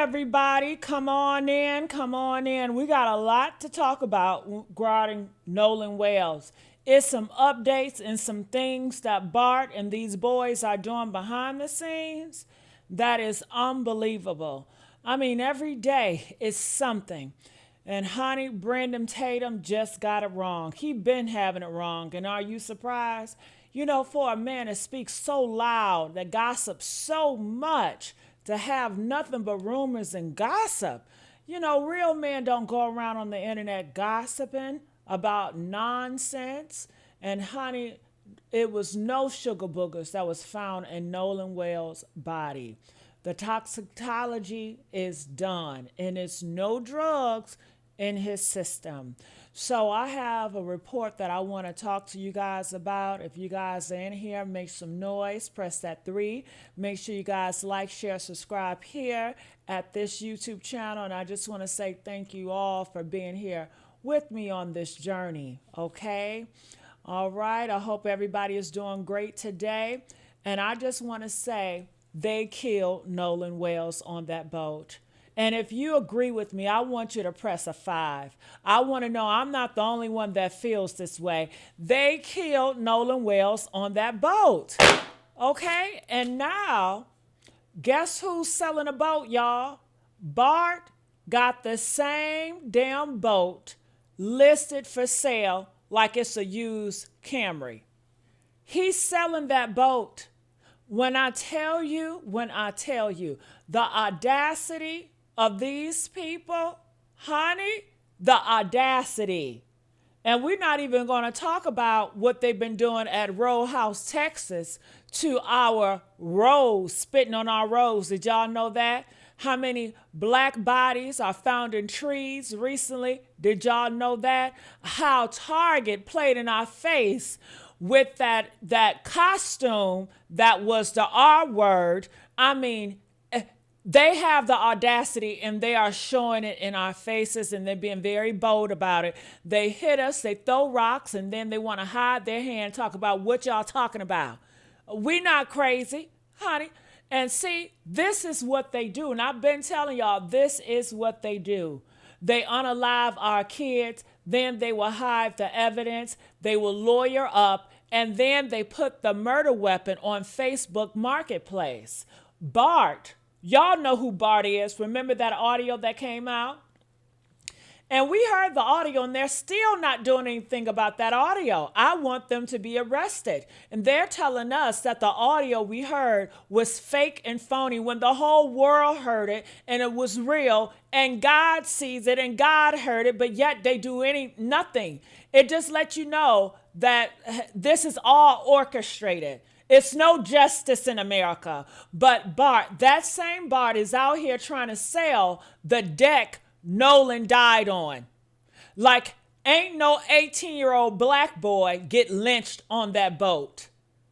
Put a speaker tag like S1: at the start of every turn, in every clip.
S1: everybody. Come on in. Come on in. We got a lot to talk about regarding Nolan Wales. It's some updates and some things that Bart and these boys are doing behind the scenes that is unbelievable. I mean, every day is something. And honey, Brandon Tatum just got it wrong. He been having it wrong. And are you surprised? You know, for a man that speaks so loud, that gossips so much, to have nothing but rumors and gossip. You know, real men don't go around on the internet gossiping about nonsense. And honey, it was no sugar boogers that was found in Nolan Wales' body. The toxicology is done, and it's no drugs in his system. So I have a report that I want to talk to you guys about. If you guys are in here, make some noise, press that 3. Make sure you guys like, share, subscribe here at this YouTube channel. And I just want to say thank you all for being here with me on this journey, okay? All right, I hope everybody is doing great today. And I just want to say they killed Nolan Wales on that boat. And if you agree with me, I want you to press a 5. I want to know I'm not the only one that feels this way. They killed Nolan Wales on that boat. Okay? And now, guess who's selling a boat, y'all? Bart got the same damn boat listed for sale like it's a used Camry. He's selling that boat. When I tell you, the audacity of these people, honey, the audacity. And we're not even going to talk about what they've been doing at Row House, Texas, to our roads, spitting on our roads. Did y'all know that? How many black bodies are found in trees recently? Did y'all know that? How Target played in our face with that costume that was the R word. I mean, they have the audacity and they are showing it in our faces, and they're being very bold about it. They hit us, they throw rocks, and then they want to hide their hand, talk about what y'all talking about. We're not crazy, honey. And see, this is what they do. And I've been telling y'all, this is what they do. They unalive our kids, then they will hide the evidence, they will lawyer up, and then they put the murder weapon on Facebook Marketplace. Bart, y'all know who Bart is. Remember that audio that came out? And we heard the audio, and they're still not doing anything about that audio. I want them to be arrested. And they're telling us that the audio we heard was fake and phony when the whole world heard it and it was real, and God sees it and God heard it, but yet they do nothing. It just lets you know that this is all orchestrated. It's no justice in America. But Bart, that same Bart, is out here trying to sell the deck Nolan died on. Like, ain't no 18-year-old black boy get lynched on that boat.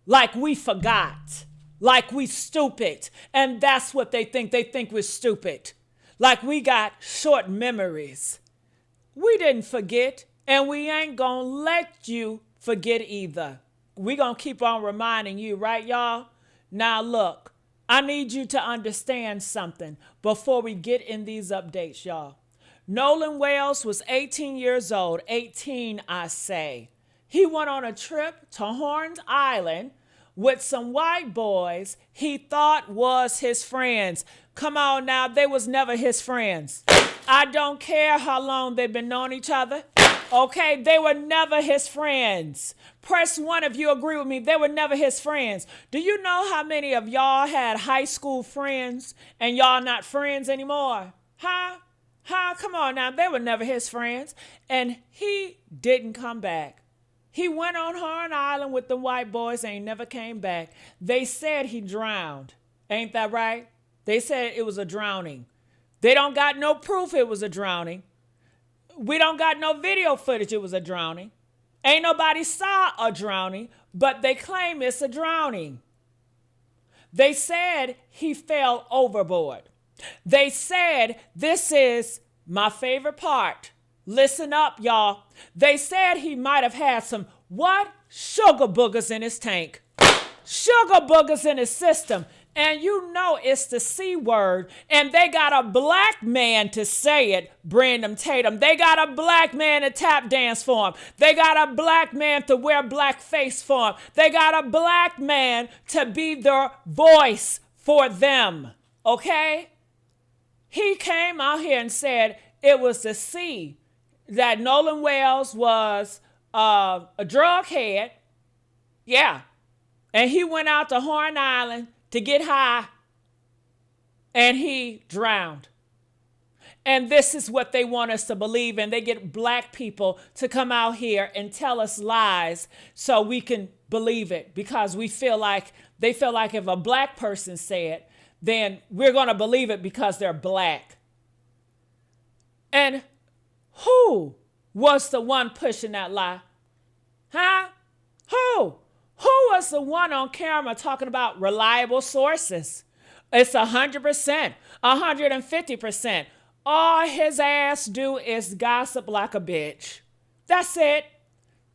S1: Like we forgot. Like we stupid. And that's what they think. They think we're stupid. Like we got short memories. We didn't forget, and we ain't gonna let you forget either. We gonna keep on reminding you, right, y'all? Now look, I need you to understand something before we get in these updates, y'all. Nolan Wales was 18 years old, 18, I say. He went on a trip to Horns Island with some white boys he thought was his friends. Come on now, they was never his friends. I don't care how long they've been knowing each other. Okay, they were never his friends. Press 1 if you agree with me. They were never his friends. Do you know how many of y'all had high school friends and y'all not friends anymore? Huh? Come on now. They were never his friends. And he didn't come back. He went on Horn Island with the white boys and he never came back. They said he drowned. Ain't that right? They said it was a drowning. They don't got no proof it was a drowning. We don't got no video footage it was a drowning. Ain't nobody saw a drowning, but they claim it's a drowning. They said he fell overboard. They said, this is my favorite part. Listen up, y'all. They said he might have had some, what? Sugar boogers in his tank. Sugar boogers in his system. And you know it's the C word. And they got a black man to say it, Brandon Tatum. They got a black man to tap dance for him. They got a black man to wear black face for him. They got a black man to be their voice for them. Okay? He came out here and said it was the C, that Nolan Wales was a drug head. Yeah. And he went out to Horn Island to get high, and he drowned. And this is what they want us to believe, and they get black people to come out here and tell us lies so we can believe it, because they feel like if a black person say it, then we're going to believe it because they're black. And who was the one pushing that lie? Huh? Who? Who was the one on camera talking about reliable sources? It's 100%, 150%. All his ass do is gossip like a bitch. That's it.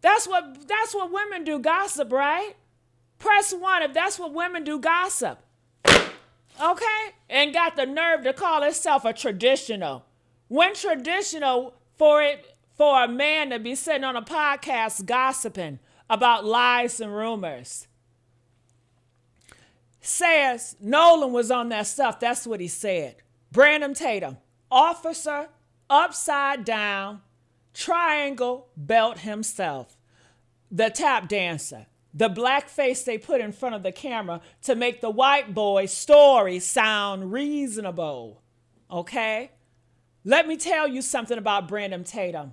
S1: That's what women do, gossip, right? Press 1 if that's what women do, gossip. Okay? And got the nerve to call itself a traditional. When traditional for a man to be sitting on a podcast gossiping about lies and rumors. Says Nolan was on that stuff. That's what he said. Brandon Tatum, officer, upside down, triangle belt himself. The tap dancer. The black face they put in front of the camera to make the white boy's story sound reasonable. Okay? Let me tell you something about Brandon Tatum.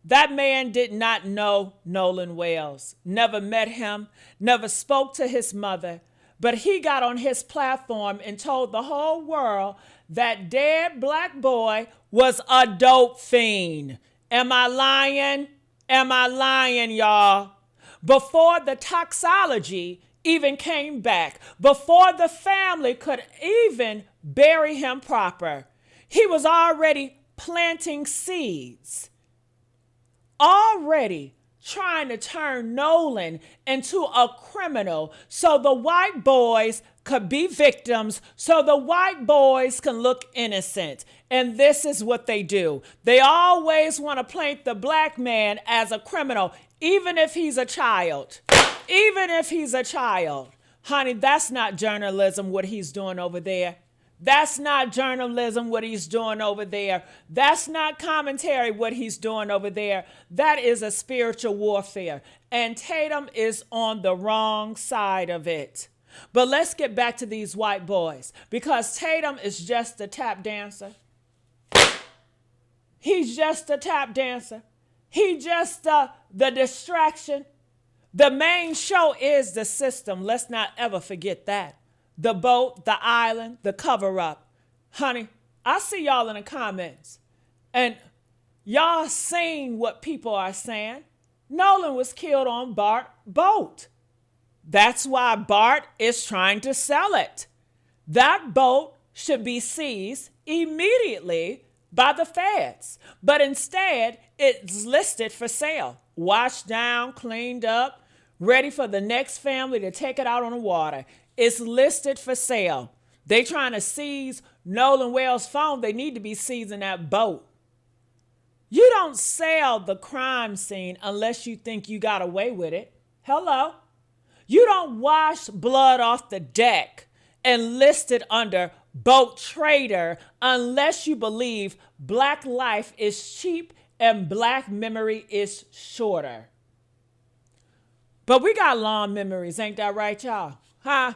S1: That man did not know Nolan Wales, never met him, never spoke to his mother, but he got on his platform and told the whole world that dead black boy was a dope fiend. Am I lying? Am I lying, y'all? Before the toxicology even came back, before the family could even bury him proper, he was already planting seeds. Already trying to turn Nolan into a criminal so the white boys could be victims, so the white boys can look innocent. And this is what they do. They always want to paint the black man as a criminal, even if he's a child. Even if he's a child. Honey, that's not journalism, what he's doing over there. That's not journalism, what he's doing over there. That's not commentary, what he's doing over there. That is a spiritual warfare. And Tatum is on the wrong side of it. But let's get back to these white boys, because Tatum is just a tap dancer. He's just a tap dancer. He just the distraction. The main show is the system. Let's not ever forget that. The boat, the island, the cover-up. Honey, I see y'all in the comments. And y'all seen what people are saying. Nolan was killed on Bart boat. That's why Bart is trying to sell it. That boat should be seized immediately by the feds. But instead, it's listed for sale. Washed down, cleaned up, ready for the next family to take it out on the water. It's listed for sale. They trying to seize Nolan Wales' phone. They need to be seizing that boat. You don't sell the crime scene unless you think you got away with it. Hello? You don't wash blood off the deck and list it under boat trader unless you believe black life is cheap and black memory is shorter. But we got long memories, ain't that right, y'all? Huh?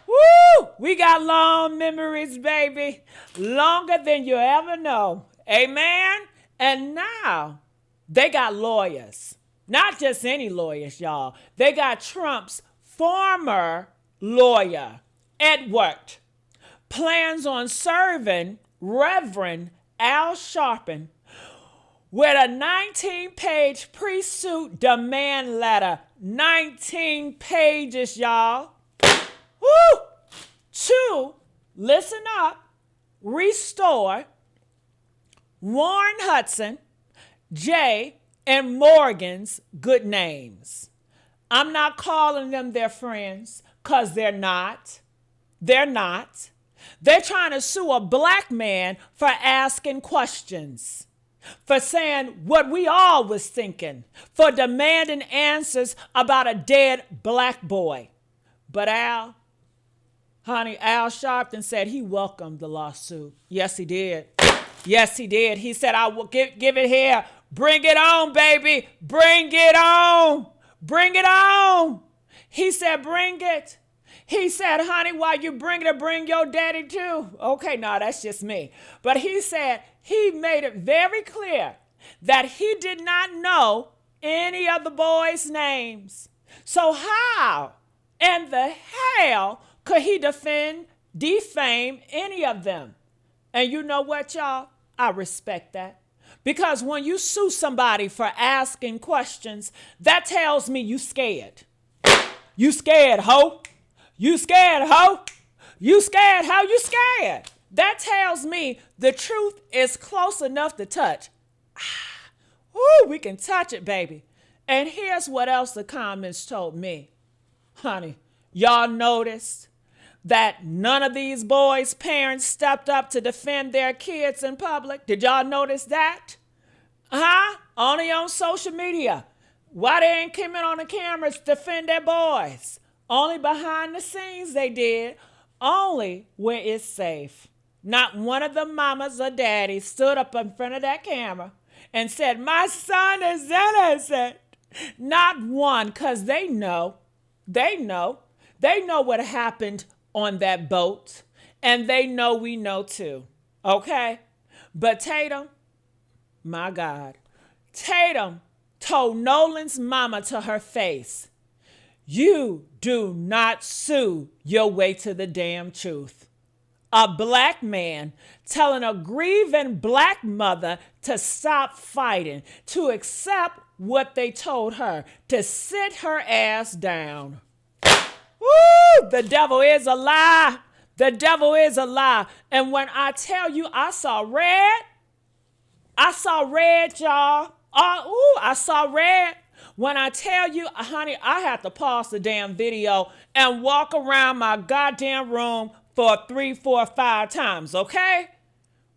S1: Woo! We got long memories, baby. Longer than you ever know. Amen? And now they got lawyers. Not just any lawyers, y'all. They got Trump's former lawyer, Edward, plans on serving Reverend Al Sharpton with a 19-page pre-suit demand letter. 19 pages, y'all. Woo! To, listen up, restore Warren Hudson, Jay, and Morgan's good names. I'm not calling them their friends, because they're not. They're not. They're trying to sue a black man for asking questions, for saying what we all was thinking, for demanding answers about a dead black boy. But Al Sharpton said he welcomed the lawsuit. Yes, he did. Yes, he did. He said, I will give it here. Bring it on, baby. Bring it on. Bring it on. He said, bring it. He said, honey, while you bring it, bring your daddy too. Okay, no, that's just me. But he said he made it very clear that he did not know any of the boys' names. So how in the hell could he defame any of them? And you know what, y'all? I respect that. Because when you sue somebody for asking questions, that tells me you scared. You scared, ho. You scared, ho. You scared, ho. You scared. That tells me the truth is close enough to touch. Ooh, we can touch it, baby. And here's what else the comments told me. Honey, y'all noticed that none of these boys' parents stepped up to defend their kids in public? Did y'all notice that? Only on social media. Why they ain't coming on the cameras to defend their boys? Only behind the scenes they did. Only where it's safe. Not one of the mamas or daddies stood up in front of that camera and said, my son is innocent. Not one, because they know what happened on that boat, and they know we know too, okay? But Tatum, my God, Tatum told Nolan's mama to her face, you do not sue your way to the damn truth. A black man telling a grieving black mother to stop fighting, to accept what they told her, to sit her ass down. Woo! The devil is a lie. The devil is a lie. And when I tell you I saw red, y'all. I saw red. When I tell you, honey, I had to pause the damn video and walk around my goddamn room for 3, 4, 5 times, okay?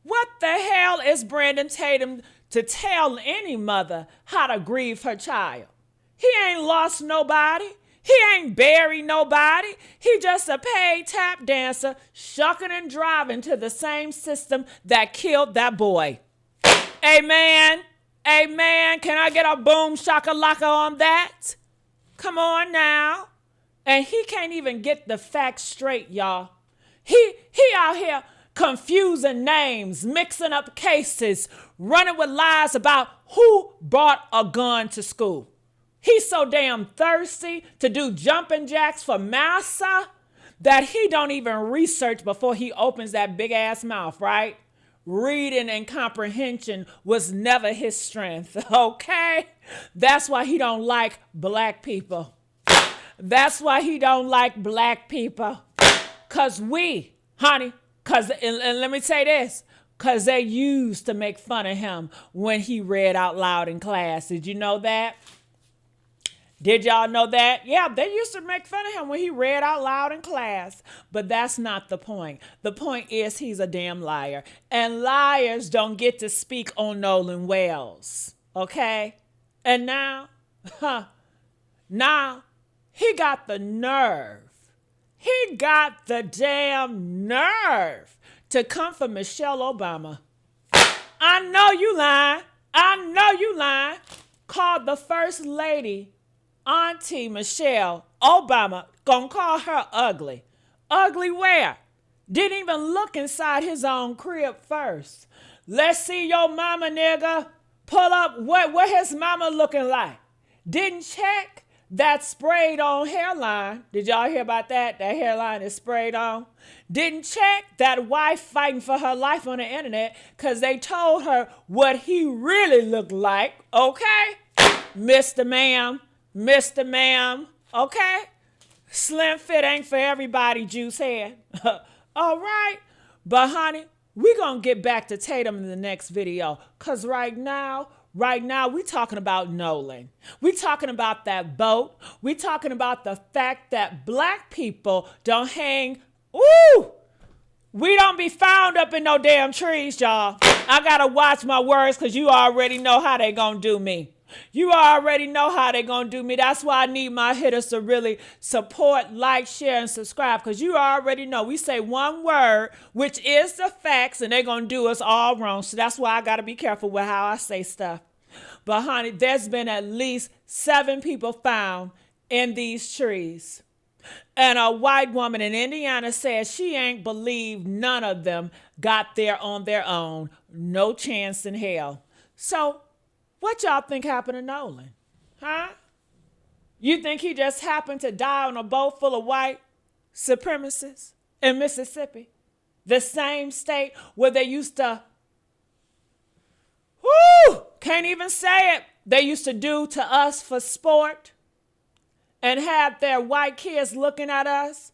S1: What the hell is Brandon Tatum to tell any mother how to grieve her child? He ain't lost nobody. He ain't buried nobody. He just a paid tap dancer shucking and driving to the same system that killed that boy. Amen. Amen. Can I get a boom shakalaka on that? Come on now. And he can't even get the facts straight, y'all. He out here confusing names, mixing up cases, running with lies about who brought a gun to school. He's so damn thirsty to do jumping jacks for massa that he don't even research before he opens that big ass mouth, right? Reading and comprehension was never his strength, okay? That's why he don't like black people. That's why he don't like black people. Because we, honey, and let me say this, because they used to make fun of him when he read out loud in class. Did you know that? Did y'all know that? Yeah, they used to make fun of him when he read out loud in class. But that's not the point. The point is he's a damn liar. And liars don't get to speak on Nolan Wales. Okay? And now he got the nerve. He got the damn nerve to come for Michelle Obama. I know you lying. I know you lying. Called the first lady Auntie Michelle Obama, gonna call her ugly. Ugly where? Didn't even look inside his own crib first. Let's see your mama, nigga. Pull up what his mama looking like. Didn't check that sprayed on hairline. Did y'all hear about that? That hairline is sprayed on. Didn't check that wife fighting for her life on the internet because they told her what he really looked like. Okay? Mr. Ma'am, okay? Slim fit ain't for everybody, juice head. All right. But honey, we're going to get back to Tatum in the next video. Because right now, we talking about Nolan. We talking about that boat. We talking about the fact that black people don't hang Ooh! We don't be found up in no damn trees, y'all. I gotta watch my words because you already know how they gonna do me. You already know how they gonna do me. That's why I need my hitters to really support, like, share, and subscribe. Because you already know we say one word, which is the facts, and they gonna do us all wrong. So that's why I gotta be careful with how I say stuff. But honey, there's been at least 7 people found in these trees. And a white woman in Indiana says she ain't believed none of them got there on their own. No chance in hell. So what y'all think happened to Nolan? Huh? You think he just happened to die on a boat full of white supremacists in Mississippi? The same state where they used to, can't even say it, they used to do to us for sport and had their white kids looking at us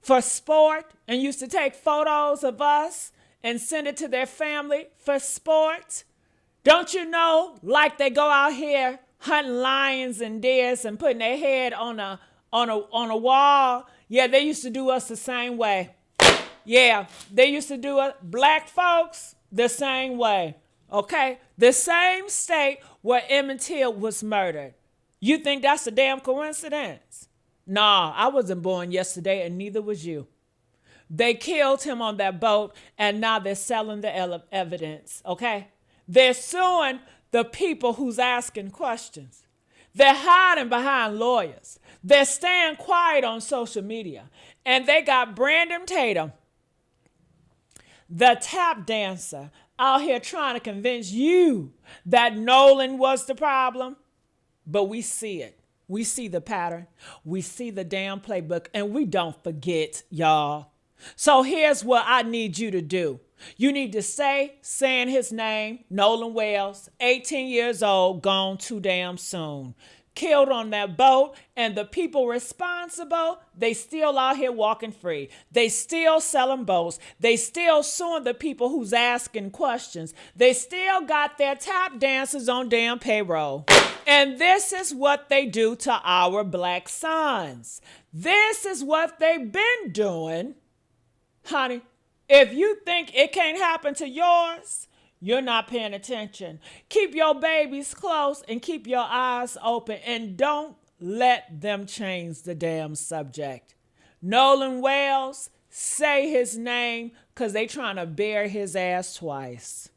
S1: for sport and used to take photos of us and send it to their family for sport. Don't you know, like they go out here hunting lions and deers and putting their head on a wall? Yeah, they used to do us the same way. Yeah, they used to do us, black folks, the same way. Okay? The same state where Emmett Till was murdered. You think that's a damn coincidence? Nah, I wasn't born yesterday and neither was you. They killed him on that boat and now they're selling the evidence, okay? They're suing the people who's asking questions. They're hiding behind lawyers. They're staying quiet on social media. And they got Brandon Tatum, the tap dancer, out here trying to convince you that Nolan was the problem. But we see it. We see the pattern. We see the damn playbook. And we don't forget, y'all. So here's what I need you to do. You need to saying his name, Nolan Wales, 18 years old, gone too damn soon. Killed on that boat, and the people responsible, they still out here walking free. They still selling boats. They still suing the people who's asking questions. They still got their tap dancers on damn payroll. And this is what they do to our black sons. This is what they've been doing. Honey, if you think it can't happen to yours, you're not paying attention. Keep your babies close and keep your eyes open and don't let them change the damn subject. Nolan Wales, say his name because they trying to bury his ass twice.